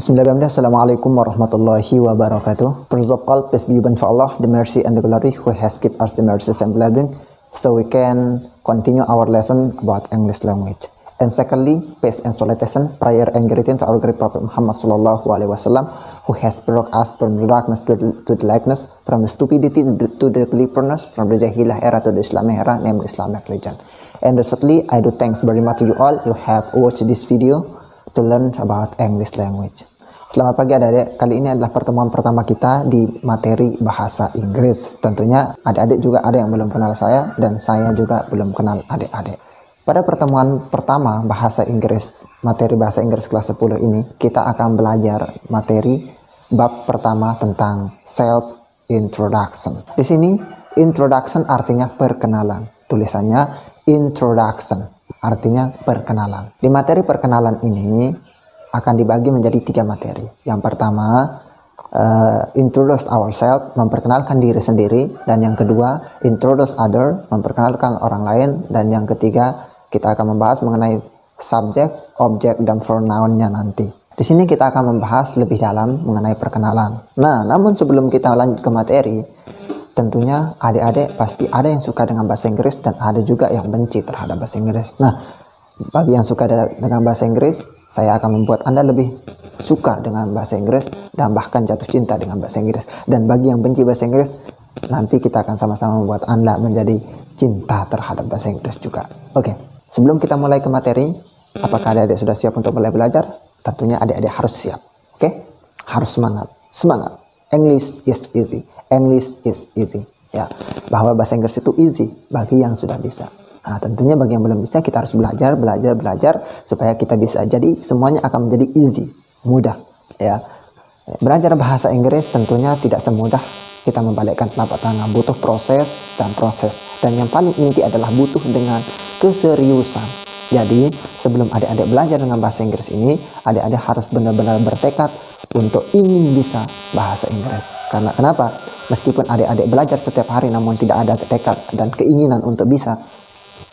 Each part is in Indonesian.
Bismillahirrahmanirrahim. Assalamualaikum warahmatullahi wabarakatuh. First of all, peace be upon Allah, the mercy and the glory who has given us the mercy and blessing, so we can continue our lesson about English language. And secondly, peace and salutation, prayer and greeting to our great Prophet Muhammad sallallahu alaihi wasallam, who has brought us from the darkness to the likeness, from the stupidity to the cleverness, from the Jahiliyah era to the Islamic era, namely Islamic religion. And thirdly, I do thanks very much to you all who have watched this video to learn about English language. Selamat pagi adik-adik, kali ini adalah pertemuan pertama kita di materi bahasa Inggris. Tentunya adik-adik juga ada yang belum kenal saya dan saya juga belum kenal adik-adik. Pada pertemuan pertama bahasa Inggris, materi bahasa Inggris kelas 10 ini, kita akan belajar materi bab pertama tentang self introduction. Di sini introduction artinya perkenalan. Tulisannya introduction, artinya perkenalan. Di materi perkenalan ini akan dibagi menjadi 3 materi. Yang pertama, introduce ourselves, memperkenalkan diri sendiri. Dan yang kedua, introduce other, memperkenalkan orang lain. Dan yang ketiga, kita akan membahas mengenai subjek, objek, dan pronoun-nya nanti. Di sini kita akan membahas lebih dalam mengenai perkenalan. Nah, namun sebelum kita lanjut ke materi, tentunya adik-adik pasti ada yang suka dengan bahasa Inggris dan ada juga yang benci terhadap bahasa Inggris. Nah, bagi yang suka dengan bahasa Inggris, saya akan membuat Anda lebih suka dengan bahasa Inggris dan bahkan jatuh cinta dengan bahasa Inggris. Dan bagi yang benci bahasa Inggris, nanti kita akan sama-sama membuat Anda menjadi cinta terhadap bahasa Inggris juga. Oke, sebelum kita mulai ke materi, apakah adik-adik sudah siap untuk mulai belajar? Tentunya adik-adik harus siap. Oke? Harus semangat. Semangat. English is easy. English is easy. Ya, bahwa bahasa Inggris itu easy bagi yang sudah bisa. Nah, tentunya bagi yang belum bisa, kita harus belajar supaya kita bisa. Jadi semuanya akan menjadi easy, mudah. Ya, belajar bahasa Inggris tentunya tidak semudah kita membalikkan telapak tangan. Butuh proses. Dan yang paling inti adalah butuh dengan keseriusan. Jadi sebelum adik-adik belajar dengan bahasa Inggris ini, adik-adik harus benar-benar bertekad untuk ingin bisa bahasa Inggris. Karena kenapa? Meskipun adik-adik belajar setiap hari namun tidak ada tekad dan keinginan untuk bisa,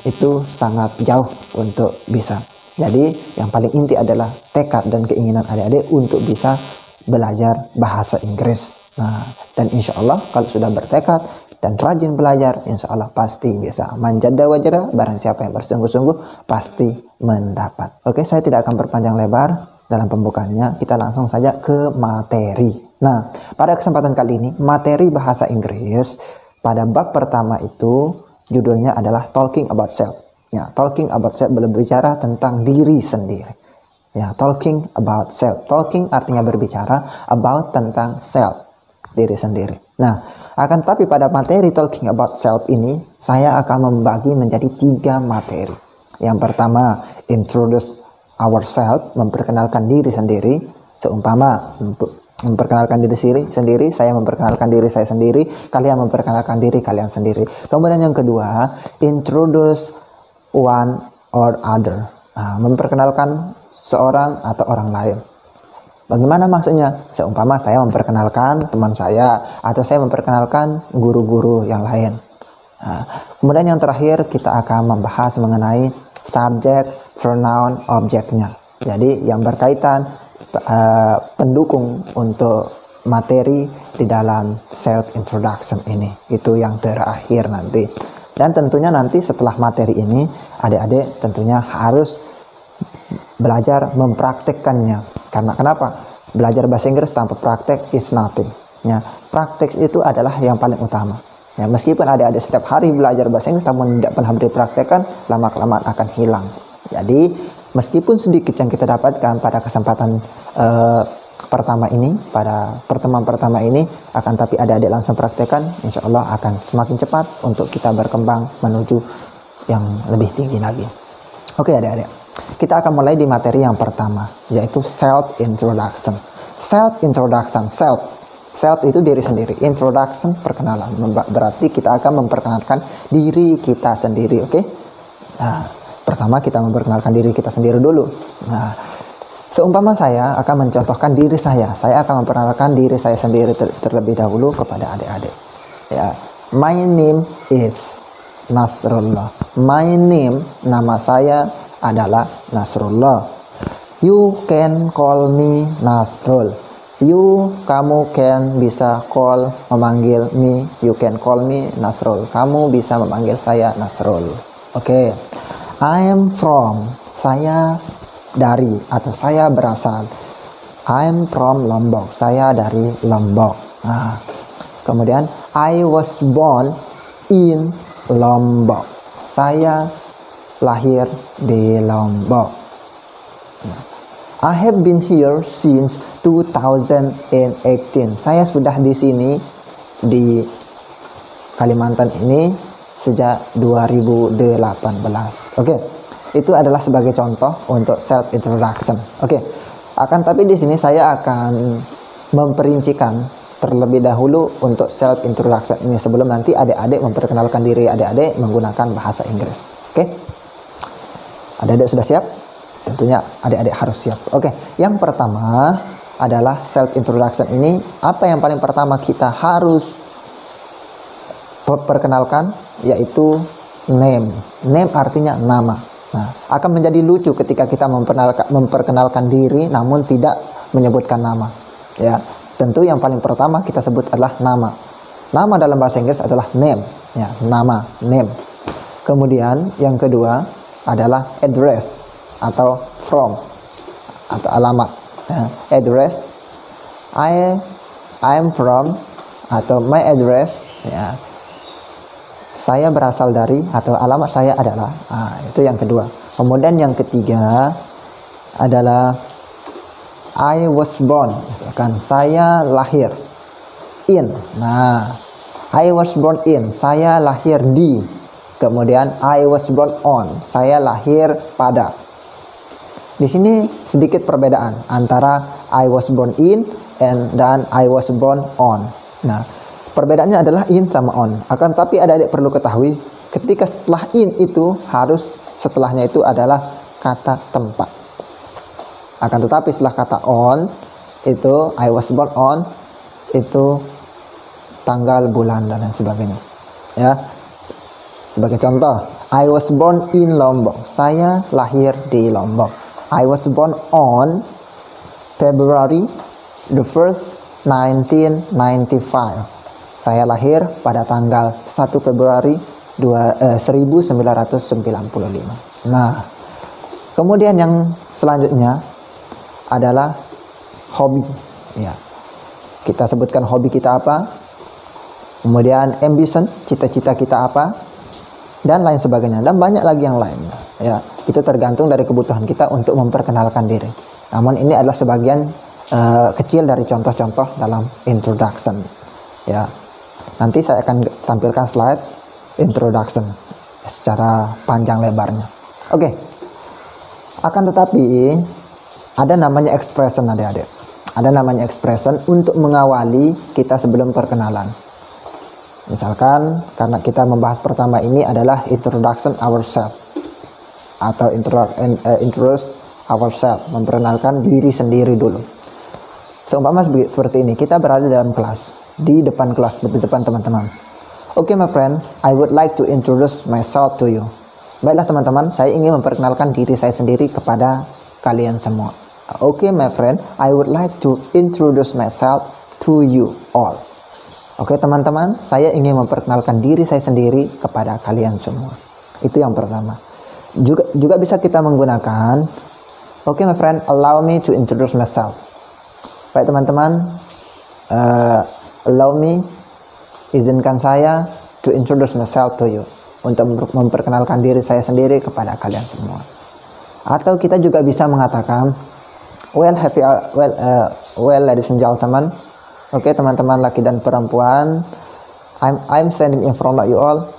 itu sangat jauh untuk bisa. Jadi yang paling inti adalah tekad dan keinginan adik-adik untuk bisa belajar bahasa Inggris. Nah, dan insya Allah kalau sudah bertekad dan rajin belajar, insya Allah pasti bisa. Man jadda wajra, barang siapa yang bersungguh-sungguh pasti mendapat. Oke, saya tidak akan berpanjang lebar dalam pembukaannya. Kita langsung saja ke materi. Nah, pada kesempatan kali ini materi bahasa Inggris pada bab pertama itu judulnya adalah talking about self. Ya, talking about self berbicara tentang diri sendiri. Ya, talking about self. Talking artinya berbicara, about tentang self, diri sendiri. Nah, akan tapi pada materi talking about self ini saya akan membagi menjadi 3 materi. Yang pertama, introduce ourselves, memperkenalkan diri sendiri. Seumpama memperkenalkan diri sendiri, saya memperkenalkan diri saya sendiri, kalian memperkenalkan diri kalian sendiri. Kemudian yang kedua, introduce one or other, memperkenalkan seorang atau orang lain. Bagaimana maksudnya? Seumpama saya memperkenalkan teman saya atau saya memperkenalkan guru-guru yang lain. Kemudian yang terakhir kita akan membahas mengenai subjek, pronoun, objeknya. Jadi yang berkaitan pendukung untuk materi di dalam self introduction ini, itu yang terakhir nanti. Dan tentunya nanti setelah materi ini adik-adik tentunya harus belajar mempraktekkannya. Karena kenapa? Belajar bahasa Inggris tanpa praktek is nothing. Ya, praktek itu adalah yang paling utama. Ya, meskipun adik-adik setiap hari belajar bahasa Inggris namun tidak pernah dipraktekkan, lama-kelamaan akan hilang. Jadi meskipun sedikit yang kita dapatkan pada kesempatan pertama ini, pada pertemuan pertama ini, akan tapi adik-adik langsung praktekkan, insya Allah akan semakin cepat untuk kita berkembang menuju yang lebih tinggi lagi. Oke adik-adik, kita akan mulai di materi yang pertama, yaitu self introduction. Self itu diri sendiri, introduction perkenalan, berarti kita akan memperkenalkan diri kita sendiri. Oke? Nah, pertama kita memperkenalkan diri kita sendiri dulu. Nah, seumpama saya akan mencontohkan diri saya akan memperkenalkan diri saya sendiri terlebih dahulu kepada adik-adik. Ya, my name is Nasrullah. My name, nama saya adalah Nasrullah. You can call me Nasrul. You, kamu can bisa call, memanggil me. You can call me Nasrul. Kamu bisa memanggil saya Nasrul. Oke. I am from. Saya dari atau saya berasal. I am from Lombok. Saya dari Lombok. Nah, kemudian I was born in Lombok. Saya lahir di Lombok. Nah, I have been here since 2018. Saya sudah di sini di Kalimantan ini sejak 2018. Oke. Itu adalah sebagai contoh untuk self introduction. Oke. Akan tapi di sini saya akan memperincikan terlebih dahulu untuk self introduction ini sebelum nanti adik-adik memperkenalkan diri adik-adik menggunakan bahasa Inggris. Oke. Adik-adik sudah siap? Tentunya adik-adik harus siap. Oke, yang pertama adalah self introduction ini. Apa yang paling pertama kita harus perkenalkan yaitu name. Name artinya nama. Nah, akan menjadi lucu ketika kita memperkenalkan diri namun tidak menyebutkan nama. Ya, tentu yang paling pertama kita sebut adalah nama. Nama dalam bahasa Inggris adalah name. Ya, nama, name. Kemudian yang kedua adalah address atau from atau alamat. Address, I'm from atau my address, ya, saya berasal dari atau alamat saya adalah. Itu yang kedua. Kemudian yang ketiga adalah I was born, misalkan saya lahir in. Nah, I was born in, saya lahir di. Kemudian I was born on, saya lahir pada. Di sini sedikit perbedaan antara I was born in dan I was born on. Nah, perbedaannya adalah in sama on. Akan tapi adik-adik perlu ketahui, ketika setelah in itu harus setelahnya itu adalah kata tempat. Akan tetapi setelah kata on itu I was born on itu tanggal, bulan dan lain sebagainya. Ya. Sebagai contoh, I was born in Lombok. Saya lahir di Lombok. I was born on February the 1st, 1995. Saya lahir pada tanggal 1 Februari 1995. Nah, kemudian yang selanjutnya adalah hobi. Ya, kita sebutkan hobi kita apa. Kemudian ambition, cita-cita kita apa. Dan lain sebagainya, dan banyak lagi yang lain. Ya, itu tergantung dari kebutuhan kita untuk memperkenalkan diri. Namun ini adalah sebagian kecil dari contoh-contoh dalam introduction. Ya, nanti saya akan tampilkan slide introduction secara panjang lebarnya. Oke. Akan tetapi ada namanya expression adik-adik. Ada namanya expression untuk mengawali kita sebelum perkenalan. Misalkan karena kita membahas pertama ini adalah introduction ourselves atau introduce ourselves, memperkenalkan diri sendiri dulu. Seumpama seperti ini, kita berada dalam kelas, di depan kelas, di depan teman-teman. Okay, my friend, I would like to introduce myself to you. Baiklah teman-teman, saya ingin memperkenalkan diri saya sendiri kepada kalian semua. Okay, my friend, I would like to introduce myself to you all. Oke teman-teman, saya ingin memperkenalkan diri saya sendiri kepada kalian semua. Itu yang pertama. Juga bisa kita menggunakan, okay my friend, allow me to introduce myself. Baik teman-teman, allow me, izinkan saya to introduce myself to you. Untuk memperkenalkan diri saya sendiri kepada kalian semua. Atau kita juga bisa mengatakan, well ladies and gentlemen. Oke teman-teman laki dan perempuan, I'm standing in front of you all.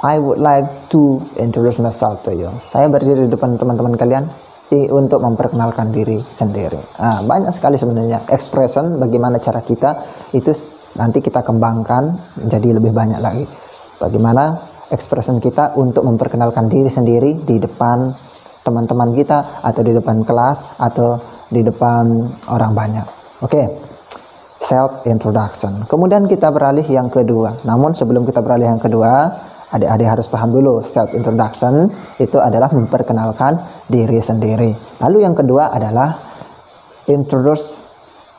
I would like to introduce myself to you. Saya berdiri di depan teman-teman kalian untuk memperkenalkan diri sendiri. Banyak sekali sebenarnya expression bagaimana cara kita itu nanti kita kembangkan menjadi lebih banyak lagi. Bagaimana expression kita untuk memperkenalkan diri sendiri di depan teman-teman kita atau di depan kelas atau di depan orang banyak. Oke. Self introduction. Kemudian kita beralih yang kedua. Namun sebelum kita beralih yang kedua, Adik-adik harus paham dulu, self introduction itu adalah memperkenalkan diri sendiri. Lalu yang kedua adalah introduce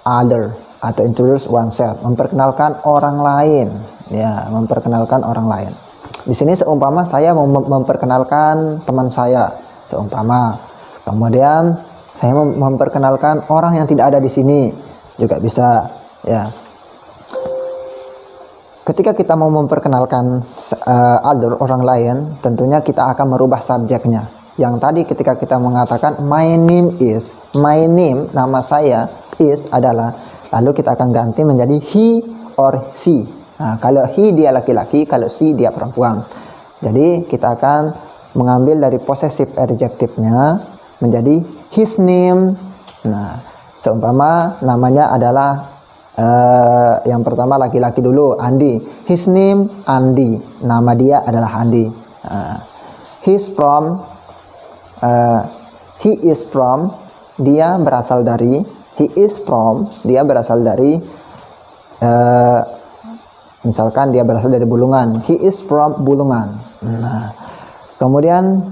other atau introduce oneself, memperkenalkan orang lain. Ya, memperkenalkan orang lain. Di sini seumpama saya mau memperkenalkan teman saya, seumpama. Kemudian saya memperkenalkan orang yang tidak ada di sini juga bisa, ya. Ketika kita mau memperkenalkan other orang lain, tentunya kita akan merubah subjeknya. Yang tadi ketika kita mengatakan my name is, my name, nama saya, is adalah, lalu kita akan ganti menjadi he or she. Nah, kalau he dia laki-laki, kalau she dia perempuan. Jadi kita akan mengambil dari possessive adjective-nya menjadi his name. Nah, seumpama namanya adalah yang pertama laki-laki dulu, Andi. His name Andi. Nama dia adalah Andi. He's from, he is from, dia berasal dari, he is from, dia berasal dari, misalkan dia berasal dari Bulungan. He is from Bulungan. Nah, kemudian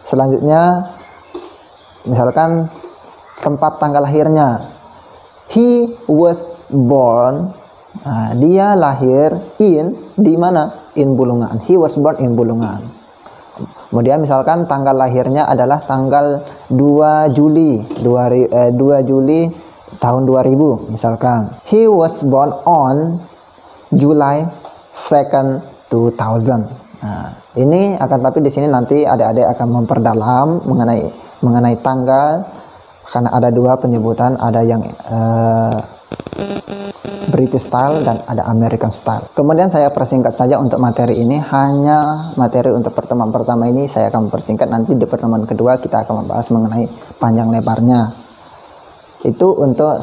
selanjutnya misalkan tempat tanggal lahirnya. He was born, dia lahir di mana? In Bulungan. He was born in Bulungan. Kemudian misalkan tanggal lahirnya adalah tanggal 2 Juli tahun 2000 misalkan. He was born on July 2nd 2000. Nah, ini akan, tapi di sini nanti adik-adik akan memperdalam mengenai tanggal, karena ada dua penyebutan, ada yang British style dan ada American style. Kemudian saya persingkat saja untuk materi ini, hanya materi untuk pertemuan pertama ini saya akan mempersingkat, nanti di pertemuan kedua kita akan membahas mengenai panjang lebarnya. Itu untuk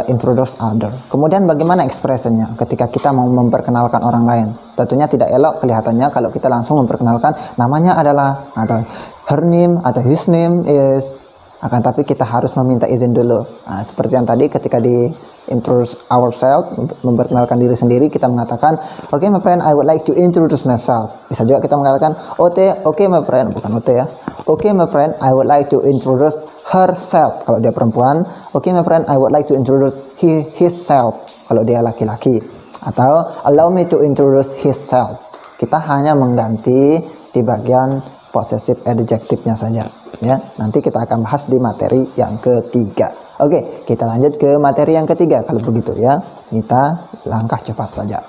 introduce other. Kemudian bagaimana expressionnya ketika kita mau memperkenalkan orang lain? Tentunya tidak elok kelihatannya kalau kita langsung memperkenalkan namanya adalah, atau her name atau his name is, akan tapi kita harus meminta izin dulu. Nah, seperti yang tadi ketika di introduce ourselves, memperkenalkan diri sendiri, kita mengatakan, okay my friend, I would like to introduce myself. Bisa juga kita mengatakan, okay my friend, bukan ote ya. Okay my friend, I would like to introduce herself kalau dia perempuan. Okay my friend, I would like to introduce his self kalau dia laki-laki. Atau allow me to introduce his self. Kita hanya mengganti di bagian possessive adjective-nya saja. Ya, nanti kita akan bahas di materi yang ketiga. Oke, kita lanjut ke materi yang ketiga kalau begitu ya. Kita langkah cepat saja.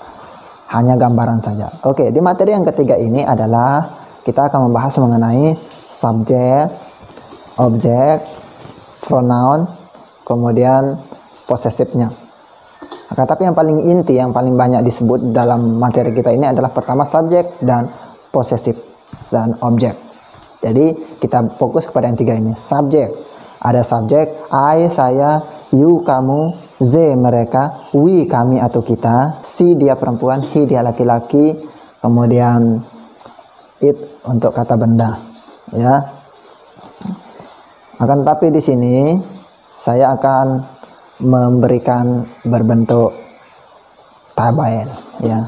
Hanya gambaran saja. Oke, di materi yang ketiga ini adalah kita akan membahas mengenai subjek, objek, pronoun, kemudian possessive-nya. Akan tapi yang paling inti, yang paling banyak disebut dalam materi kita ini adalah pertama subjek dan possessive dan objek. Jadi kita fokus kepada yang tiga ini. Subjek, ada subjek I, saya, you, kamu, they, mereka, we, kami atau kita, she, dia perempuan, he, dia laki-laki, kemudian it untuk kata benda, ya. Akan tapi di sini saya akan memberikan berbentuk tabel, ya.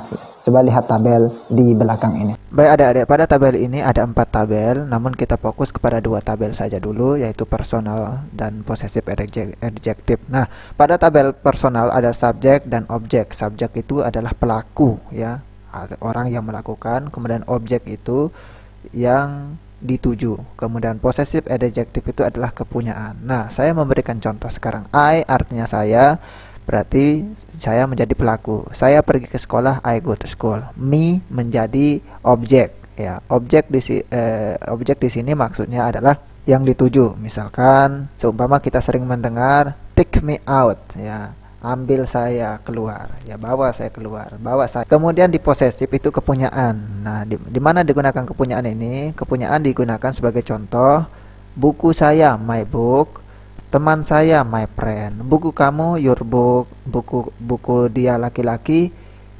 Coba lihat tabel di belakang ini. Baik adik-adik, pada tabel ini ada 4 tabel, namun kita fokus kepada 2 tabel saja dulu, yaitu personal dan possessive adjective. Nah, pada tabel personal ada subjek dan objek. Subjek itu adalah pelaku, ya, orang yang melakukan, kemudian objek itu yang dituju, kemudian possessive adjective itu adalah kepunyaan. Nah, saya memberikan contoh sekarang. I artinya saya, berarti saya menjadi pelaku. Saya pergi ke sekolah, I go to school. Me menjadi objek, ya. Objek di sini maksudnya adalah yang dituju. Misalkan seumpama kita sering mendengar take me out, ya. Ambil saya keluar, ya, bawa saya keluar, bawa saya. Kemudian di possessive itu kepunyaan. Nah, di mana digunakan kepunyaan ini? Kepunyaan digunakan sebagai contoh, buku saya, my book, teman saya, my friend, buku kamu, your book, buku dia laki-laki,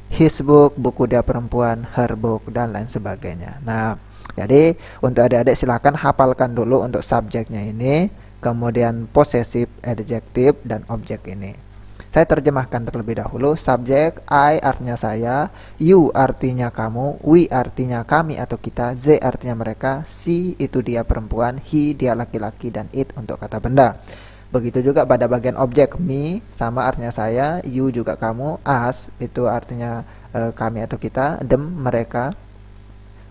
his book, buku dia perempuan, her book, dan lain sebagainya. Nah, jadi untuk adik-adik silakan hafalkan dulu untuk subjeknya ini, kemudian possessive adjective dan objek ini. Saya terjemahkan terlebih dahulu. Subjek, I artinya saya, you artinya kamu, we artinya kami atau kita, they artinya mereka, she itu dia perempuan, he dia laki-laki, dan it untuk kata benda. Begitu juga pada bagian objek, me sama artinya saya, you juga kamu, us itu artinya kami atau kita, them mereka,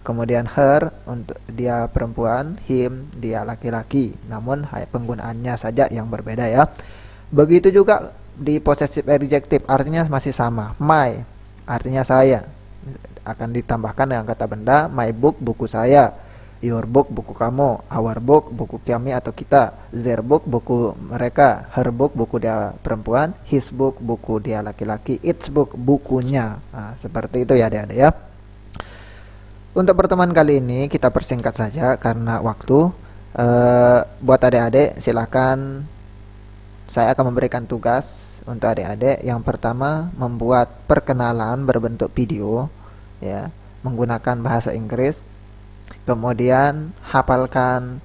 kemudian her untuk dia perempuan, him dia laki-laki. Namun penggunaannya saja yang berbeda ya. Begitu juga di possessive adjective artinya masih sama. My artinya saya, akan ditambahkan dengan kata benda. My book buku saya, your book buku kamu, our book buku kami atau kita, their book buku mereka, her book buku dia perempuan, his book buku dia laki-laki, its book bukunya. Nah, seperti itu ya adik-adik ya. Untuk pertemuan kali ini kita persingkat saja karena waktu. Buat adik-adik silakan, saya akan memberikan tugas untuk adik-adik. Yang pertama, membuat perkenalan berbentuk video ya, menggunakan bahasa Inggris. Kemudian hafalkan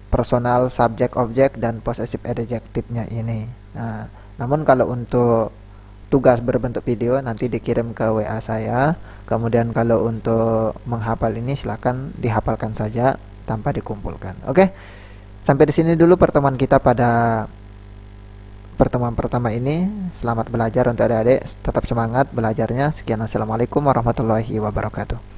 personal, subjek, objek, dan possessive adjective-nya ini. Nah, namun kalau untuk tugas berbentuk video nanti dikirim ke WA saya. Kemudian kalau untuk menghafal ini silakan dihafalkan saja tanpa dikumpulkan. Oke. Sampai di sini dulu pertemuan kita pada pertemuan pertama ini. Selamat belajar untuk adik-adik. Tetap semangat belajarnya. Sekian, assalamualaikum warahmatullahi wabarakatuh.